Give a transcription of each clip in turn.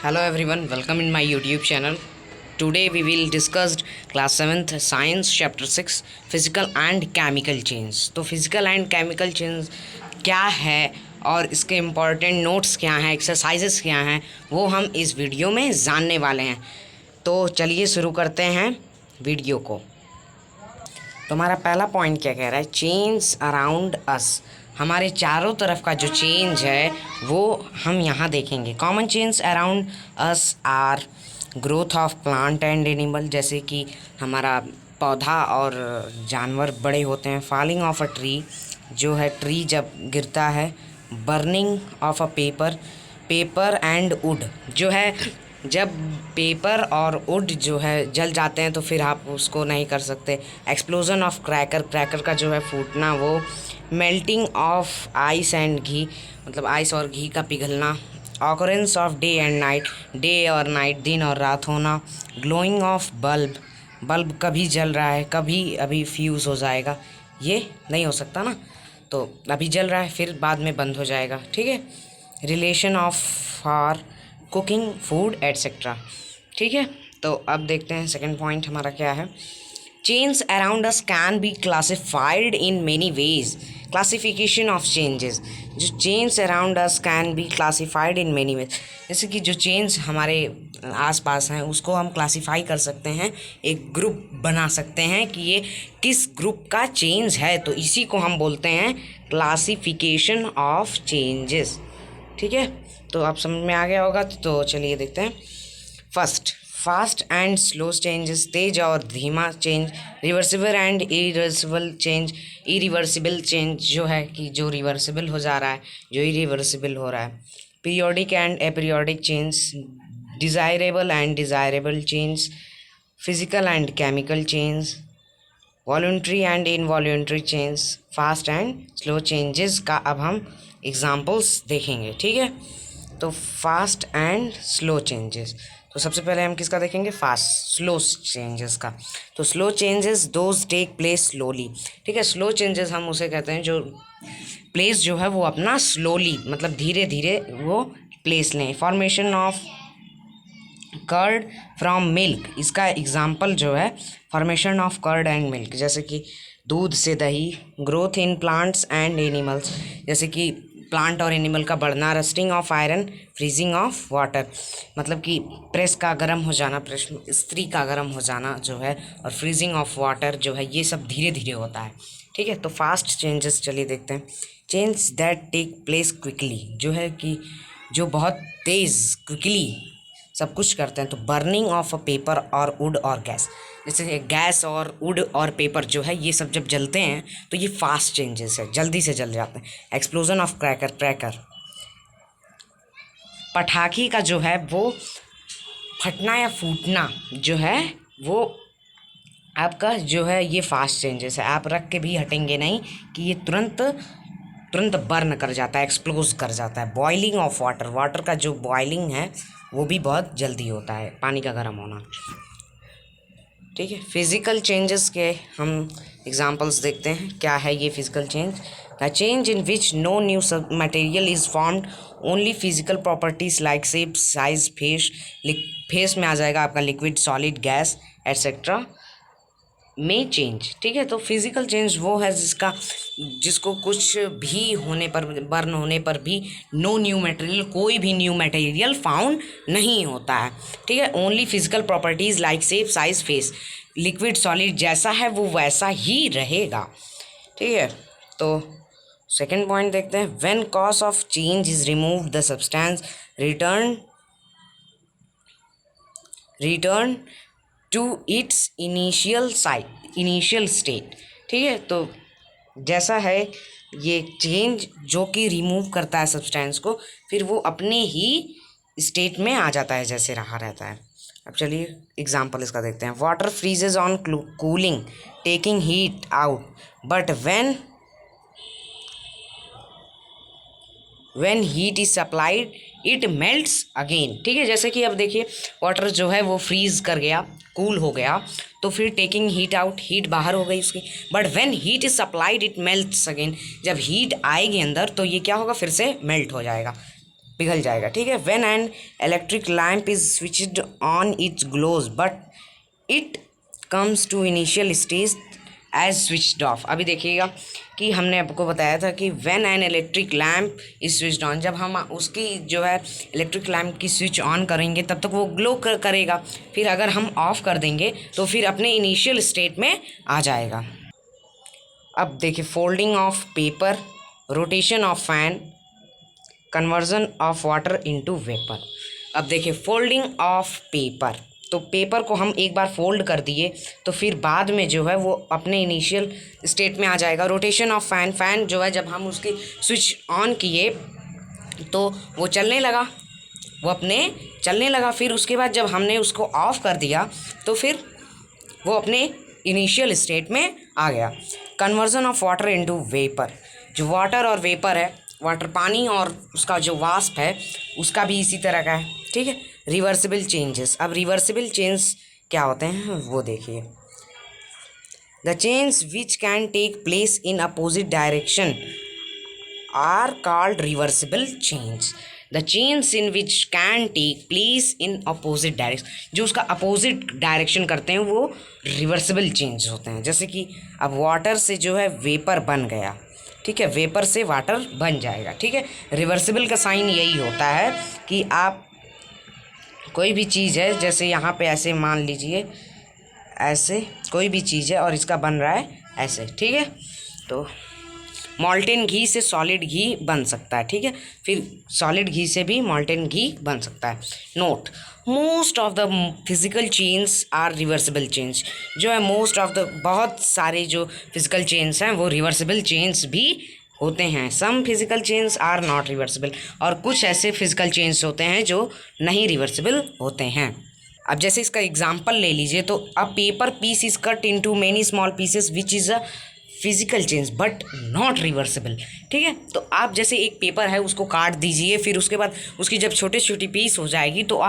Hello everyone, welcome in my YouTube channel. Today we will discuss class 7th science chapter 6 physical and chemical change. तो physical and chemical change क्या है और इसके important notes क्या हैं, exercises क्या हैं, वो हम इस वीडियो में जानने वाले हैं। तो चलिए शुरू करते हैं वीडियो को। तो हमारा पहला पॉइंट क्या कह रहा है, चेंज अराउंड अस। हमारे चारों तरफ का जो चेंज है वो हम यहाँ देखेंगे। Common change around us are growth of plant and animal, जैसे कि हमारा पौधा और जानवर बड़े होते हैं। फॉलिंग ऑफ अ ट्री, जो है ट्री जब गिरता है। Burning of a paper and would, जो है जब पेपर और वुड जो है जल जाते हैं तो फिर आप उसको नहीं कर सकते। एक्सप्लोजन ऑफ क्रैकर का जो है फूटना वो। मेल्टिंग ऑफ आइस एंड घी, मतलब आइस और घी का पिघलना। Occurrence of day and night, day और नाइट, दिन और रात होना। ग्लोइंग ऑफ बल्ब कभी जल रहा है, कभी अभी फ्यूज़ हो जाएगा, ये नहीं हो सकता ना, तो अभी जल रहा है फिर बाद में बंद हो जाएगा, ठीक है। Relation of for cooking food etcetera, ठीक है। तो अब देखते हैं सेकंड पॉइंट हमारा क्या है। Change around us can be classified in many ways. Classification of changes, जो change around us can be classified in many ways, जैसे कि जो चेंज हमारे आसपास हैं उसको हम क्लासिफाई कर सकते हैं, एक ग्रुप बना सकते हैं कि ये किस ग्रुप का चेंज है, तो इसी को हम बोलते हैं क्लासिफिकेशन ऑफ चेंजेस, ठीक है। तो आप समझ में आ गया होगा, तो चलिए देखते हैं। First, fast and slow changes, तेज और धीमा change. Reversible and irreversible change, जो है कि जो रिवर्सिबल हो जा रहा है, जो इरिवर्सिबल हो रहा है। Periodic and aperiodic change, desirable and desirable change. Physical and chemical change, voluntary and involuntary change. Fast and slow changes का अब हम एग्जाम्पल्स देखेंगे, ठीक है। तो फास्ट एंड स्लो चेंजेस, तो सबसे पहले हम किसका देखेंगे, फास्ट स्लो चेंजेस का। तो slow changes those take place slowly, ठीक है। स्लो चेंजेस हम उसे कहते हैं जो प्लेस जो है वो अपना स्लोली, मतलब धीरे धीरे वो प्लेस लें। Formation of curd from milk, इसका एग्जाम्पल जो है formation of curd and milk, जैसे कि दूध से दही। Growth in plants and animals, जैसे कि प्लांट और एनिमल का बढ़ना। Rusting of iron, freezing of water, मतलब कि प्रेस का गर्म हो जाना, प्रेस इस्त्री का गर्म हो जाना जो है, और फ्रीजिंग ऑफ वाटर जो है, ये सब धीरे धीरे होता है, ठीक है। तो फास्ट चेंजेस चलिए देखते हैं। Change that take place quickly, जो है कि जो बहुत तेज़ क्विकली सब कुछ करते हैं। तो बर्निंग ऑफ अ पेपर और वुड और गैस, जैसे गैस और वुड और पेपर जो है ये सब जब जलते हैं तो ये फास्ट चेंजेस है, जल्दी से जल जाते हैं। एक्सप्लोजन ऑफ क्रैकर, पटाखे का जो है वो फटना या फूटना जो है वो आपका जो है ये फास्ट चेंजेस है। आप रख के भी हटेंगे नहीं कि ये तुरंत बर्न कर जाता है, एक्सप्लोज कर जाता है। बॉइलिंग ऑफ वाटर का जो बॉइलिंग है वो भी बहुत जल्दी होता है, पानी का गर्म होना, ठीक है। फिजिकल चेंजेस के हम एग्जांपल्स देखते हैं। क्या है ये physical change, the change in which no new sub material is formed, only physical properties like shape, size, phase में आ जाएगा आपका लिक्विड, सॉलिड, गैस एट्सेट्रा में चेंज, ठीक है। तो फिजिकल चेंज वो है जिसको कुछ भी होने पर, बर्न होने पर भी नो न्यू मटेरियल, कोई भी न्यू मटेरियल फाउंड नहीं होता है, ठीक है। Only physical properties like shape, size, face, liquid, solid जैसा है वो वैसा ही रहेगा, ठीक है। तो सेकेंड पॉइंट देखते हैं। When cause of change is remove the substance return to its initial state, ठीक है। तो जैसा है ये चेंज जो कि रिमूव करता है सब्सटेंस को, फिर वो अपने ही स्टेट में आ जाता है जैसे रहा रहता है। अब चलिए एग्जांपल इसका देखते हैं। Water फ्रीजेज on cooling, taking heat out, but when heat is supplied it melts again, ठीक है। जैसे कि अब देखिए वाटर जो है वो फ्रीज कर गया, कूल हो गया, तो फिर टेकिंग हीट आउट, हीट बाहर हो गई उसकी, but when heat is supplied it melts again, जब हीट आएगी अंदर तो ये क्या होगा, फिर से मेल्ट हो जाएगा, पिघल जाएगा, ठीक है। When an electric lamp is switched on it's glows but it comes to initial stage as switched off. अभी देखिएगा कि हमने आपको बताया था कि when an electric lamp is switched on, जब हम उसकी जो है इलेक्ट्रिक लैम्प की स्विच ऑन करेंगे तब तक वो ग्लो करेगा, फिर अगर हम ऑफ कर देंगे तो फिर अपने इनिशियल स्टेट में आ जाएगा। अब देखिए, folding of paper, rotation of fan, conversion of water into vapour. अब देखिए, फोल्डिंग ऑफ पेपर, तो पेपर को हम एक बार फोल्ड कर दिए तो फिर बाद में जो है वो अपने इनिशियल स्टेट में आ जाएगा। रोटेशन ऑफ फैन, फैन जो है जब हम उसकी स्विच ऑन किए तो वो चलने लगा, वो अपने चलने लगा। फिर उसके बाद जब हमने उसको ऑफ कर दिया तो फिर वो अपने इनिशियल स्टेट में आ गया। Conversion of water into vapour, जो वाटर और वेपर है, वाटर पानी और उसका जो वाष्प है उसका भी इसी तरह का है, ठीक है। रिवर्सिबल चेंजेस, अब रिवर्सिबल चेंज क्या होते हैं वो देखिए। The change which can take place in opposite direction are called reversible change. The change in which can take place in opposite direction, जो उसका अपोजिट डायरेक्शन करते हैं वो रिवर्सिबल चेंज होते हैं। जैसे कि अब वाटर से जो है वेपर बन गया, ठीक है, वेपर से वाटर बन जाएगा, ठीक है। रिवर्सिबल का साइन यही होता है कि आप कोई भी चीज़ है, जैसे यहाँ पे ऐसे मान लीजिए, ऐसे कोई भी चीज़ है और इसका बन रहा है ऐसे, ठीक है। तो मॉल्टेन घी से सॉलिड घी बन सकता है, ठीक है। फिर सॉलिड घी से भी मॉल्टेन घी बन सकता है। Note, most of the physical change are reversible change, जो है मोस्ट ऑफ द बहुत सारे जो फिजिकल चेंज हैं वो रिवर्सिबल चेंज भी होते हैं। Some physical change are not reversible, और कुछ ऐसे फिजिकल चेंज होते हैं जो नहीं रिवर्सिबल होते हैं। अब जैसे इसका एग्जांपल ले लीजिए, तो a paper piece is cut into many small pieces which is a physical change but not reversible, ठीक है। तो आप जैसे एक पेपर है उसको काट दीजिए, फिर उसके बाद उसकी जब छोटी छोटी पीस हो जाएगी तो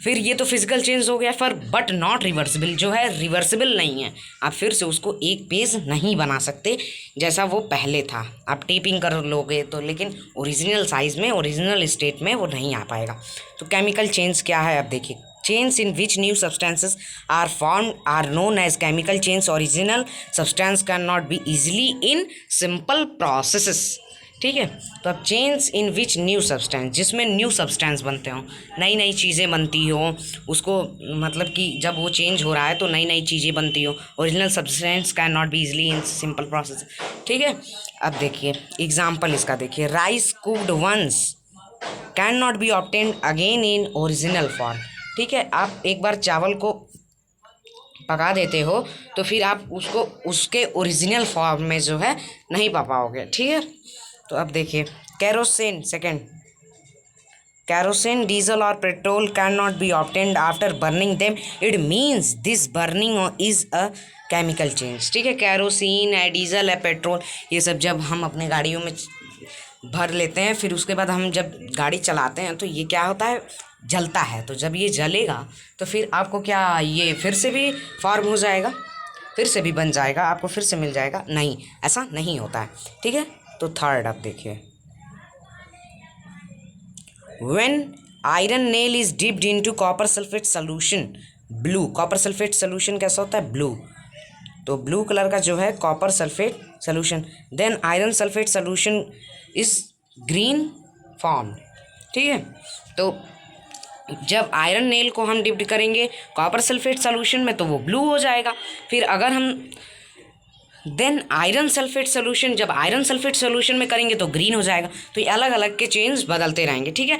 फिर ये तो फिजिकल चेंज हो गया, पर बट नॉट रिवर्सिबल, जो है रिवर्सिबल नहीं है। आप फिर से उसको एक पेज नहीं बना सकते जैसा वो पहले था। आप टेपिंग कर लोगे तो, लेकिन ओरिजिनल साइज़ में, ओरिजिनल स्टेट में वो नहीं आ पाएगा। तो केमिकल चेंज क्या है, अब देखिए। Change in which new substances are formed are known as chemical change. Original substance cannot be easily in simple processes, ठीक है। तो अब change in which new substance, जिसमें न्यू सब्सटेंस बनते हों, नई नई चीज़ें बनती हों, उसको मतलब कि जब वो चेंज हो रहा है तो नई नई चीज़ें बनती हो। Original substance can not be easily in simple process, ठीक है। अब देखिए एग्जाम्पल इसका देखिए। Rice cooked once can not be obtained again in original form, ठीक है। आप एक बार चावल को पका देते हो तो फिर आप उसको उसके ओरिजिनल फॉर्म में जो है नहीं पा पाओगे, ठीक है। तो अब देखिए, कैरोसिन, सेकंड, कैरोसिन, डीजल और petrol can not be obtained after burning them, it means this burning is a chemical change, ठीक है। कैरोसिन है, डीजल है, पेट्रोल, ये सब जब हम अपने गाड़ियों में भर लेते हैं, फिर उसके बाद हम जब गाड़ी चलाते हैं तो ये क्या होता है, जलता है। तो जब ये जलेगा तो फिर आपको क्या, ये फिर से भी फॉर्म हो जाएगा, फिर से भी बन जाएगा, आपको फिर से मिल जाएगा? नहीं, ऐसा नहीं होता है, ठीक है। तो थर्ड आप देखिए, when iron nail is dipped into copper sulphate solution blue, copper sulphate solution कैसा होता है, ब्लू, तो ब्लू कलर का जो है copper sulphate solution, then iron sulphate solution is green form, ठीक है। तो जब आयरन नेल को हम डिप्ड करेंगे कॉपर सल्फेट सोल्यूशन में तो वो ब्लू हो जाएगा। फिर अगर हम देन आयरन सल्फेट सोल्यूशन, जब आयरन सल्फेट सोल्यूशन में करेंगे तो ग्रीन हो जाएगा। तो ये अलग अलग के चेंज बदलते रहेंगे, ठीक है।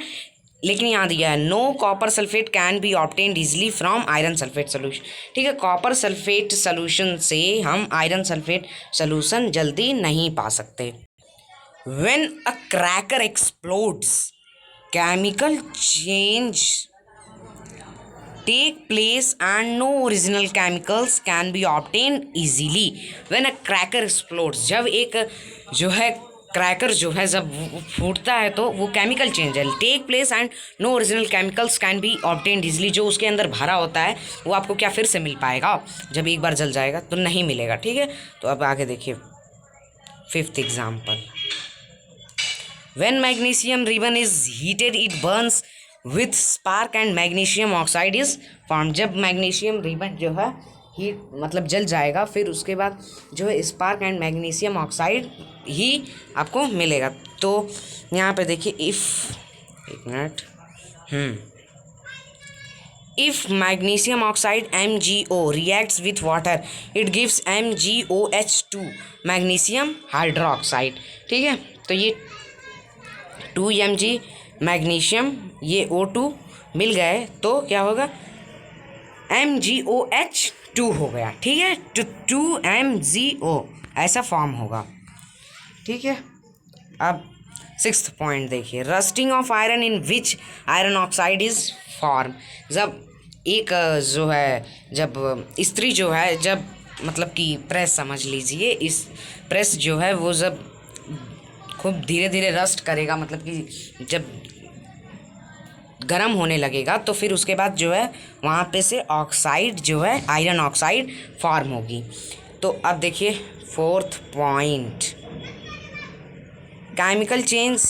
लेकिन यहाँ दिया है no copper sulphate can be obtained easily from iron sulphate solution, ठीक है। कॉपर सल्फेट सोल्यूशन से हम आयरन सल्फेट सोल्यूशन जल्दी नहीं पा सकते। When a cracker explodes chemical change take place and no original chemicals can be obtained easily when a cracker explodes, जब एक जो है क्रैकर जो है जब फूटता है तो वो केमिकल चेंज है, take place and no original chemicals can be obtained easily, जो उसके अंदर भरा होता है वो आपको क्या फिर से मिल पाएगा, जब एक बार जल जाएगा तो नहीं मिलेगा, ठीक है। तो अब आगे देखिए fifth example, when magnesium ribbon is heated it Burns with spark and magnesium oxide is form. जब मैग्नीशियम रिबन जो है हीट मतलब जल जाएगा, फिर उसके बाद जो है स्पार्क एंड मैग्नीशियम ऑक्साइड ही आपको मिलेगा। तो यहाँ पे देखिए एक minute if magnesium oxide MgO reacts with water it gives MgOH2 magnesium hydroxide। ठीक है, तो ये 2Mg मैग्नीशियम ये O2 मिल गए तो क्या होगा, MgOH2 हो गया। ठीक है, तो 2MgO ऐसा फॉर्म होगा। ठीक है, अब 6th पॉइंट देखिए, rusting of iron in which iron oxide is form. जब एक जो है जब इस्त्री जो है जब मतलब कि प्रेस समझ लीजिए, इस प्रेस जो है वो जब खूब धीरे धीरे रस्ट करेगा, मतलब कि जब गर्म होने लगेगा तो फिर उसके बाद जो है वहाँ पे से ऑक्साइड जो है आयरन ऑक्साइड फॉर्म होगी। तो अब देखिए 4th point, chemical change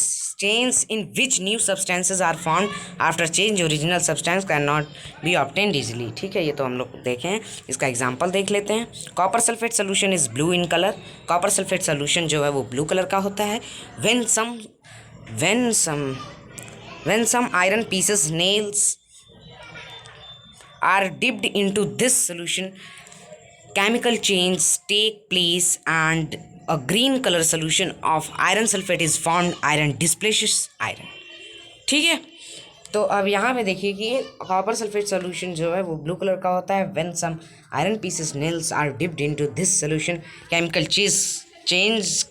in which new substances are formed after change original substance cannot be obtained easily। ठीक है, ये तो हम लोग देखें, इसका एग्जांपल देख लेते हैं। Copper sulphate solution is blue in colour. Copper sulphate solution जो है वो ब्लू कलर का होता है। when some iron pieces nails are dipped into this solution chemical change take place and a green color solution of iron sulfate is formed। iron displaces iron। ठीक है, तो अब यहाँ पे देखिए कि कॉपर सल्फेट सोल्यूशन जो है वो ब्लू कलर का होता है। When some iron pieces nails are dipped into this solution chemical change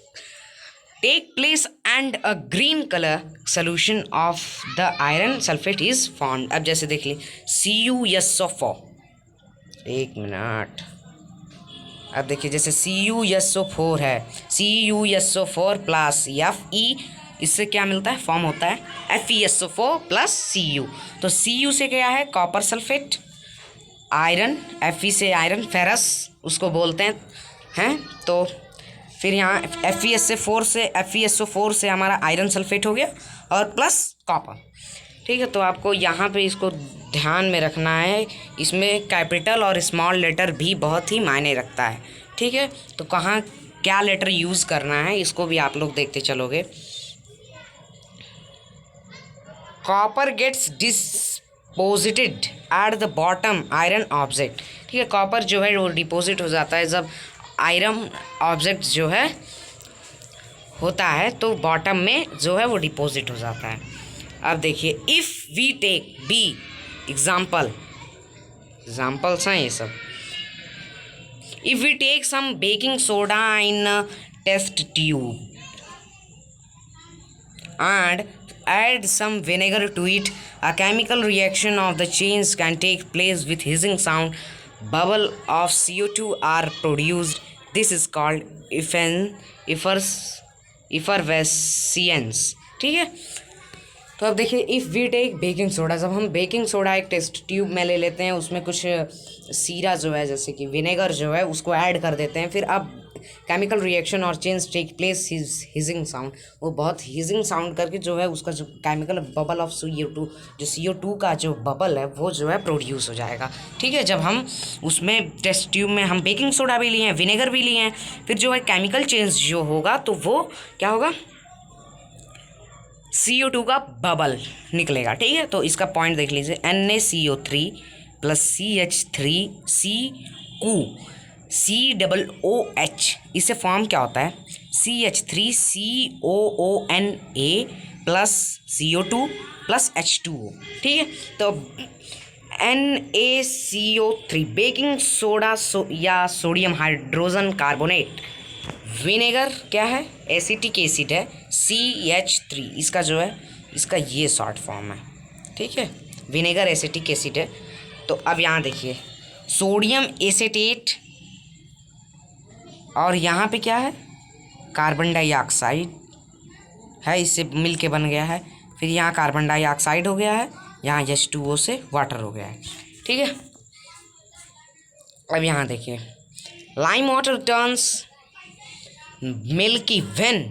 take place and a green colour solution of the iron sulphate is formed. अब जैसे देख ली CuSO4, एक मिनट, अब देखिए जैसे CuSO4 है, CuSO4 प्लस Fe, इससे क्या मिलता है, फॉर्म होता है FeSO4 प्लस Cu। तो Cu से क्या है, कॉपर सल्फेट, आयरन, Fe से आयरन, फेरस उसको बोलते हैं। तो फिर यहाँ FeSO4 से हमारा आयरन सल्फेट हो गया और प्लस कॉपर। ठीक है, तो आपको यहाँ पे इसको ध्यान में रखना है, इसमें कैपिटल और स्मॉल लेटर भी बहुत ही मायने रखता है। ठीक है, तो कहाँ क्या लेटर यूज़ करना है इसको भी आप लोग देखते चलोगे। Copper gets deposited at the bottom iron object. ठीक है, कॉपर जो है वो डिपोजिट हो जाता है जब आयरन ऑब्जेक्ट जो है होता है, तो बॉटम में जो है वो डिपोजिट हो जाता है। अब देखिए if we take be examples हैं ये सब। If we take some baking soda in test tube and add some vinegar to it, a chemical reaction of the change can take place with hissing sound, bubble of CO2 are produced, this is called effervescence। ठीक है, तो अब देखिए if we take baking soda, जब हम baking soda एक test tube में ले लेते हैं, उसमें कुछ सीरा जो है जैसे कि विनेगर जो है उसको ऐड कर देते हैं, फिर अब केमिकल रिएक्शन और change take place hissing sound, वो बहुत हिजिंग साउंड करके जो है उसका जो केमिकल बबल ऑफ CO2, जो CO2 का जो बबल है वो जो है प्रोड्यूस हो जाएगा। ठीक है, जब हम उसमें टेस्ट ट्यूब में हम बेकिंग सोडा भी लिए हैं, विनेगर भी लिए हैं, फिर जो है केमिकल चेंज जो होगा तो वो क्या होगा, CO2 का बबल निकलेगा। ठीक है, तो इसका पॉइंट देख लीजिए, NaCO3 प्लस CH3COOH, इससे फॉर्म क्या होता है, CH3COONA plus CO2 plus H2O। ठीक है, तो NaCO3 बेकिंग सोडा या सोडियम हाइड्रोजन कार्बोनेट, विनेगर क्या है, एसिटिक एसिड है CH3, इसका जो है इसका ये शॉर्ट फॉर्म है। ठीक है, विनेगर एसिटिक एसिड है। तो अब यहाँ देखिए सोडियम एसीटेट और यहाँ पे क्या है, कार्बन डाइऑक्साइड है, इससे मिल के बन गया है, फिर यहाँ कार्बन डाइऑक्साइड हो गया है, यहाँ H2O से वाटर हो गया है। ठीक है, अब यहाँ देखिए lime water turns milky when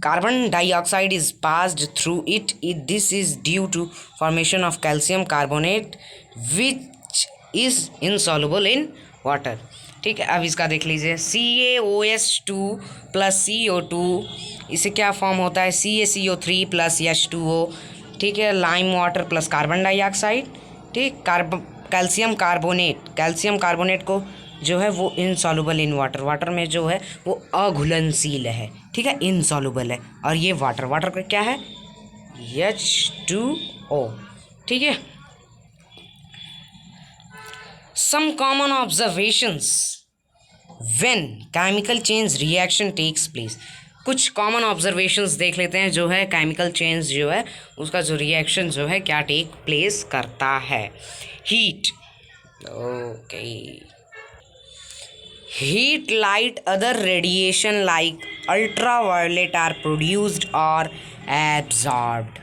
carbon dioxide is passed through it. This is due to formation of calcium carbonate which is insoluble in water. ठीक है, अब इसका देख लीजिए CaOH2 प्लस CO2, इसे क्या फॉर्म होता है CaCO3 प्लस H2O. ठीक है, lime water plus carbon dioxide. ठीक, कैल्शियम कार्बोनेट को जो है वो इनसॉल्युबल इन वाटर, वाटर में जो है वो अघुलनशील है. ठीक है, इनसॉल्युबल है. और ये वाटर का क्या है H2O. ठीक है, some common observations when chemical change reaction takes place. कुछ कॉमन ऑब्जर्वेशंस देख लेते हैं जो है केमिकल चेंज जो है उसका जो रिएक्शन जो है क्या टेक प्लेस करता है. Heat. Okay, heat, light, other radiation like ultraviolet are produced और एब्जॉर्ब्ड.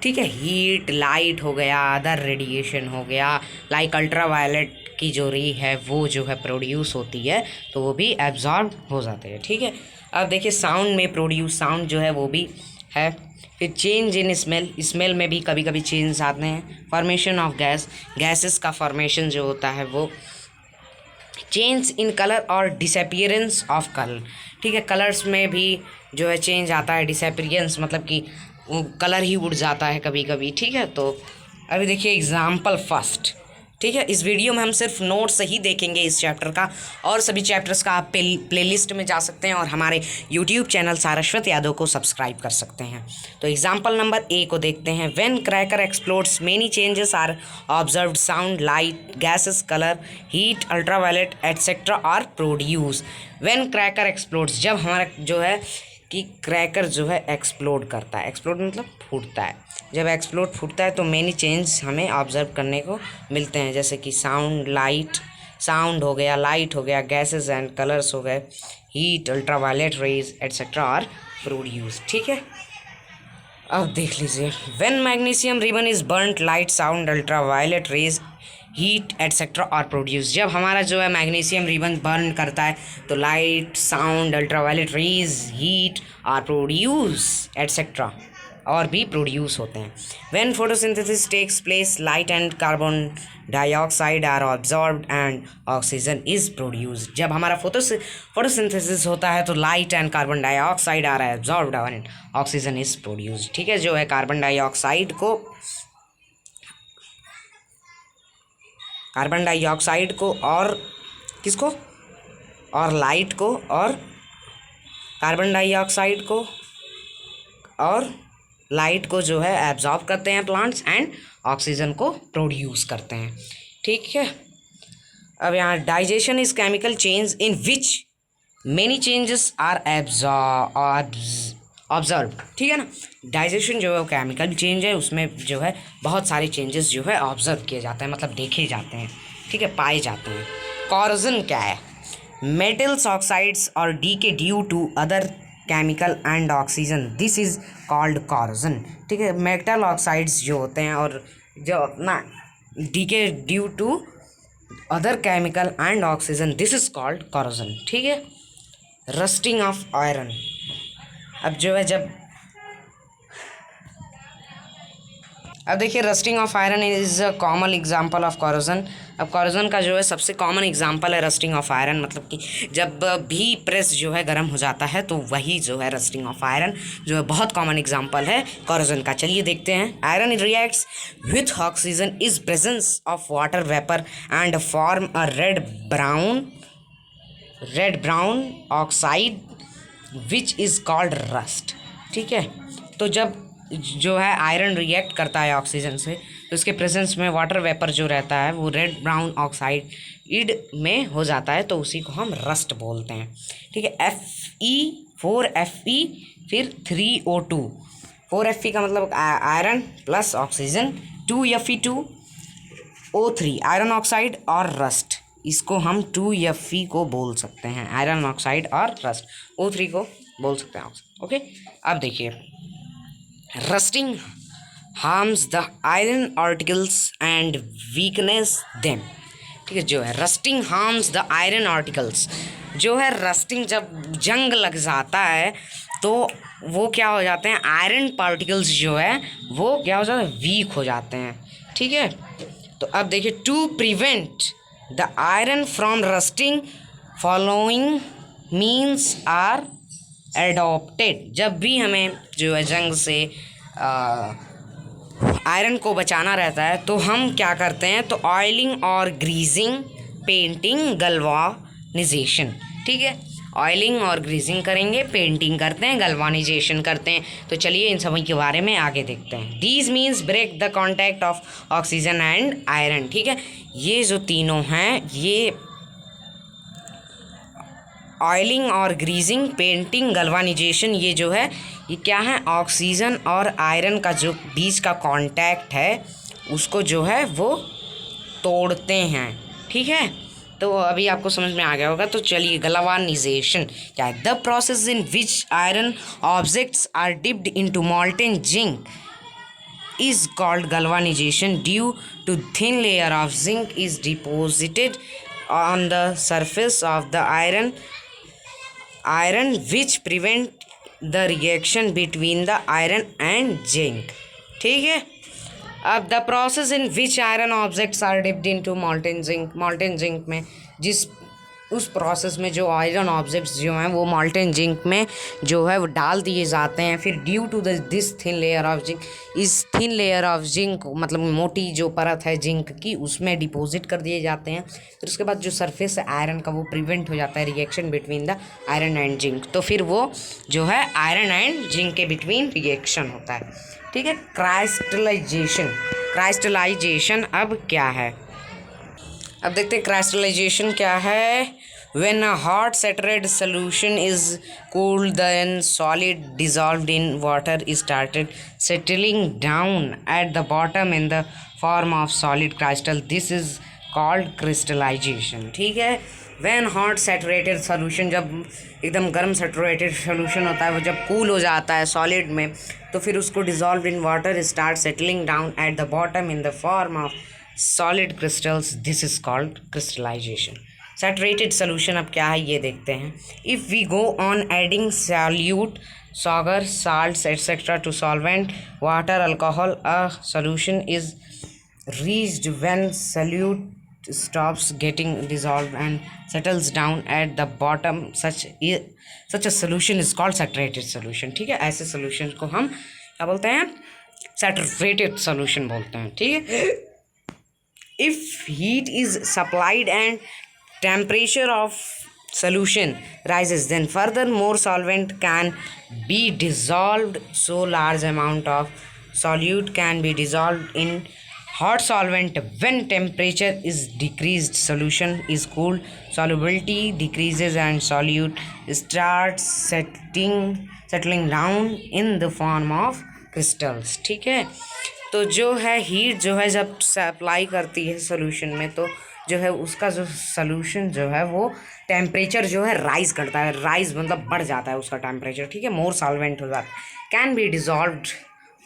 ठीक है, हीट, लाइट हो गया, अदर रेडिएशन हो गया, लाइक अल्ट्रावायलेट की जो रे है वो जो है प्रोड्यूस होती है तो वो भी एब्जॉर्ब हो जाते हैं. ठीक है, अब देखिए साउंड में प्रोड्यूस, साउंड जो है वो भी है. फिर चेंज इन स्मेल में भी कभी कभी चेंज आते हैं. फॉर्मेशन ऑफ गैसेस का फॉर्मेशन जो होता है वो. चेंज इन कलर और डिसअपीयरेंस ऑफ कलर. ठीक है, कलर्स में भी जो है चेंज आता है. डिसअपीयरेंस मतलब कि कलर ही उड़ जाता है कभी कभी. ठीक है, तो अभी देखिए एग्जाम्पल फर्स्ट. ठीक है, इस वीडियो में हम सिर्फ नोट्स ही देखेंगे इस चैप्टर का, और सभी चैप्टर्स का आप प्लेलिस्ट में जा सकते हैं और हमारे यूट्यूब चैनल सारस्वत यादव को सब्सक्राइब कर सकते हैं. तो एग्जाम्पल नंबर ए को देखते हैं. When cracker explodes many changes are observed. Sound, light, gases, colour, heat, ultraviolet etcetera are produce. When cracker explodes, जब हमारा जो है कि क्रैकर जो है एक्सप्लोड करता है. एक्सप्लोड मतलब फूटता है. जब एक्सप्लोड फूटता है तो मेनी चेंज हमें ऑब्जर्व करने को मिलते हैं, जैसे कि साउंड हो गया, लाइट हो गया, गैसेस एंड कलर्स हो गए, heat, ultraviolet rays etcetera are produce. ठीक है, अब देख लीजिए. When magnesium ribbon is burnt, light, sound, ultraviolet rays, heat etcetera are produce. जब हमारा जो है मैग्नीशियम रिबन बर्न करता है तो light, sound, ultraviolet rays, heat are produce etcetera और भी प्रोड्यूस होते हैं. When photosynthesis takes place, light and carbon dioxide are absorbed and oxygen is produced. जब हमारा फोटोसिंथेसिस होता है तो light and carbon dioxide are absorbed and oxygen is produced. ठीक है, जो है कार्बन डाइऑक्साइड को और किसको, और लाइट को, और कार्बन डाइऑक्साइड को और लाइट को जो है एब्जॉर्ब करते हैं प्लांट्स एंड ऑक्सीजन को प्रोड्यूस करते हैं. ठीक है, अब यहाँ digestion is chemical change in which many changes are observe. ठीक है ना, डाइजेशन जो है वो केमिकल चेंज है, उसमें जो है बहुत सारे चेंजेस जो है ऑब्जर्व किए जाते हैं, मतलब देखे जाते हैं. ठीक है, पाए जाते हैं. कॉरोजन क्या है? मेटल्स ऑक्साइड्स और decay due to other chemical and oxygen, this is called corrosion. ठीक है, मेटल ऑक्साइड्स जो होते हैं और जो अपना decay due to other chemical and oxygen, this is called corrosion. ठीक है, रस्टिंग ऑफ आयरन. अब जो है अब देखिए rusting of iron is a common example of corrosion. अब कॉरोजन का जो है सबसे कॉमन एग्जांपल है रस्टिंग ऑफ आयरन, मतलब कि जब भी प्रेस जो है गर्म हो जाता है तो वही जो है रस्टिंग ऑफ आयरन जो है बहुत कॉमन एग्जांपल है कॉरोजन का. चलिए देखते हैं. Iron reacts with oxygen is presence of water vapour and form a red brown oxide which is called rust. ठीक है, तो जब जो है आयरन रिएक्ट करता है ऑक्सीजन से तो इसके प्रेजेंस में वाटर वेपर जो रहता है वो रेड ब्राउन ऑक्साइड में हो जाता है, तो उसी को हम रस्ट बोलते हैं. ठीक है, Fe4Fe फिर 3O2. 4Fe का मतलब iron plus oxygen, 2Fe2O3 iron oxide और रस्ट, इसको हम 2Fe को बोल सकते हैं, आयरन ऑक्साइड और रस्ट. O3 को बोल सकते हैं. ओके, अब देखिए rusting harms the iron articles and weakness them. ठीक है, जो है rusting harms the iron articles, जो है रस्टिंग जब जंग लग जाता है तो वो क्या हो जाते हैं, आयरन पार्टिकल्स जो है वो क्या हो जाते हैं, वीक हो जाते हैं। ठीक है, तो अब देखिए, to prevent the iron from rusting following means are adopted. जब भी हमें जो है जंग से आयरन को बचाना रहता है तो हम क्या करते हैं, तो ऑयलिंग और ग्रीजिंग, पेंटिंग, गल्वानिजेशन। ठीक है, ऑयलिंग और ग्रीजिंग करेंगे, पेंटिंग करते हैं, गल्वानिजेशन करते हैं। तो चलिए इन सभी के बारे में आगे देखते हैं। These means break the contact of oxygen and iron. ठीक है, ये जो तीनों हैं, ये ऑयलिंग और ग्रीजिंग, पेंटिंग, गल्वानिजेशन, ये जो है ये क्या है, ऑक्सीजन और आयरन का जो बीच का कांटेक्ट है उसको जो है वो तोड़ते हैं। ठीक है, तो अभी आपको समझ में आ गया होगा। तो चलिए, गल्वानिजेशन क्या है, the process in which iron objects are dipped into molten zinc is called galvanization due to thin layer of zinc is deposited on the surface of the iron which prevent the reaction between the iron and zinc. ठीक है, अब the process in which iron objects are dipped into molten zinc में जिस उस process में जो iron objects जो हैं वो मॉल्टेन जिंक में जो है वो डाल दिए जाते हैं। फिर due to this thin layer of zinc, इस थिन लेयर ऑफ जिंक मतलब मोटी जो परत है जिंक की, उसमें डिपॉजिट कर दिए जाते हैं। फिर उसके बाद जो सरफेस है आयरन का वो प्रिवेंट हो जाता है reaction between the iron and zinc. तो फिर वो जो है आयरन एंड जिंक के बिटवीन रिएक्शन होता है। ठीक है, क्राइस्टलाइजेशन अब क्या है, अब देखते हैं क्राइस्टलाइजेशन क्या है। When a hot saturated solution is cooled, then solid dissolved in water is started settling down at the bottom in the form of solid crystal. This is called crystallization. ठीक है, when hot saturated solution, जब एकदम गर्म saturated solution होता है वो जब cool हो जाता है solid में, तो फिर उसको dissolved in water start settling down at the bottom in the form of solid crystals. This is called crystallization. Saturated solution अब क्या है ये देखते हैं। If we go on adding solute, sugar, salts, etc. to solvent, water, alcohol, a solution is reached when solute stops getting dissolved and settles down at the bottom. Such a solution is called saturated solution. ठीक है, ऐसे solution को हम क्या बोलते हैं, saturated solution बोलते हैं। ठीक है, if heat is supplied and temperature of solution rises, then further more solvent can be dissolved, so large amount of solute can be dissolved in hot solvent. When temperature is decreased, solution is cooled, solubility decreases and solute starts settling down in the form of crystals. ठीक है, तो जो है heat जो है जब supply करती है सोल्यूशन में, तो जो है उसका जो सोल्यूशन जो है वो टेम्परेचर जो है राइज करता है, राइज मतलब बढ़ जाता है उसका टेम्परेचर। ठीक है, मोर सॉल्वेंट हो जाता है, कैन बी डिजॉल्व्ड,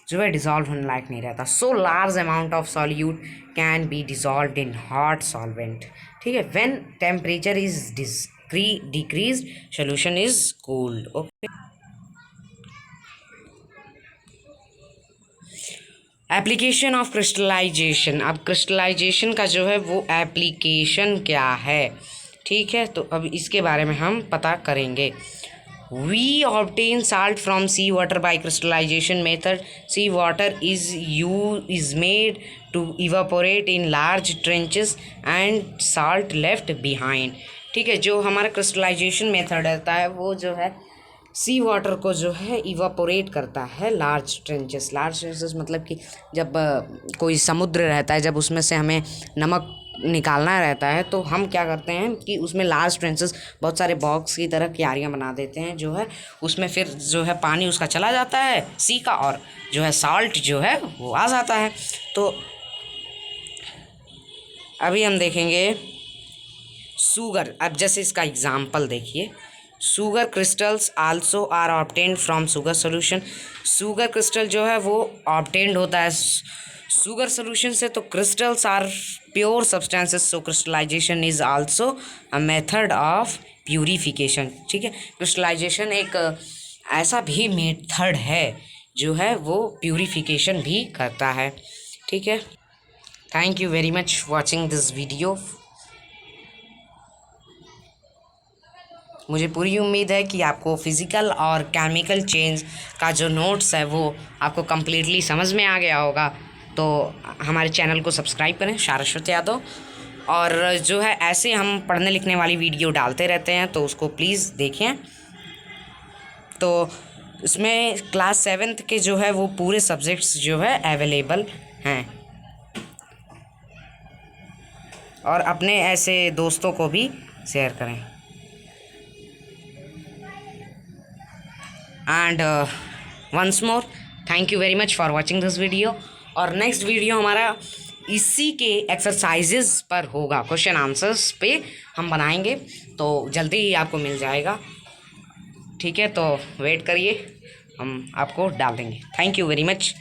जो है डिजॉल्व होने लायक नहीं रहता। So large amount of solute can be dissolved in hot solvent. ठीक है, when temperature is decreased, solution is cooled. Okay, application of crystallization. अब क्रिस्टलाइजेशन का जो है वो एप्लीकेशन क्या है, ठीक है, तो अब इसके बारे में हम पता करेंगे। We obtain salt from sea water by crystallization method. Sea water is made to evaporate in large trenches and salt left behind. ठीक है, जो हमारा क्रिस्टलाइजेशन मेथड रहता है वो जो है सी वाटर को जो है इवापोरेट करता है लार्ज ट्रेंचेस मतलब कि जब कोई समुद्र रहता है, जब उसमें से हमें नमक निकालना रहता है तो हम क्या करते हैं कि उसमें लार्ज ट्रेंचेस बहुत सारे बॉक्स की तरह क्यारियाँ बना देते हैं, जो है उसमें फिर जो है पानी उसका चला जाता है सी का, और जो है साल्ट जो है वो आ जाता है। तो अभी हम देखेंगे शुगर। अब जैसे इसका एग्जाम्पल देखिए, sugar crystals also are obtained from sugar solution. Sugar crystal जो है वो ऑब्टेन्ड होता है शुगर सोल्यूशन से। तो crystals are pure substances, so crystallization is also a method of purification. ठीक है, क्रिस्टलाइजेशन एक ऐसा भी मेथड है जो है वो प्यूरिफिकेशन भी करता है। ठीक है, thank you very much watching this video. मुझे पूरी उम्मीद है कि आपको फिज़िकल और केमिकल चेंज का जो नोट्स है वो आपको कम्प्लीटली समझ में आ गया होगा। तो हमारे चैनल को सब्सक्राइब करें, सारस्वत यादव। और जो है ऐसे हम पढ़ने लिखने वाली वीडियो डालते रहते हैं, तो उसको प्लीज़ देखें। तो इसमें क्लास 7th के जो है वो पूरे सब्जेक्ट्स जो है अवेलेबल हैं, और अपने ऐसे दोस्तों को भी शेयर करें। And once more thank you very much for watching this video. और नेक्स्ट वीडियो हमारा इसी के एक्सरसाइजेस पर होगा, क्वेश्चन आंसर्स पे हम बनाएंगे, तो जल्दी ही आपको मिल जाएगा। ठीक है, तो वेट करिए, हम आपको डाल देंगे। Thank you very much.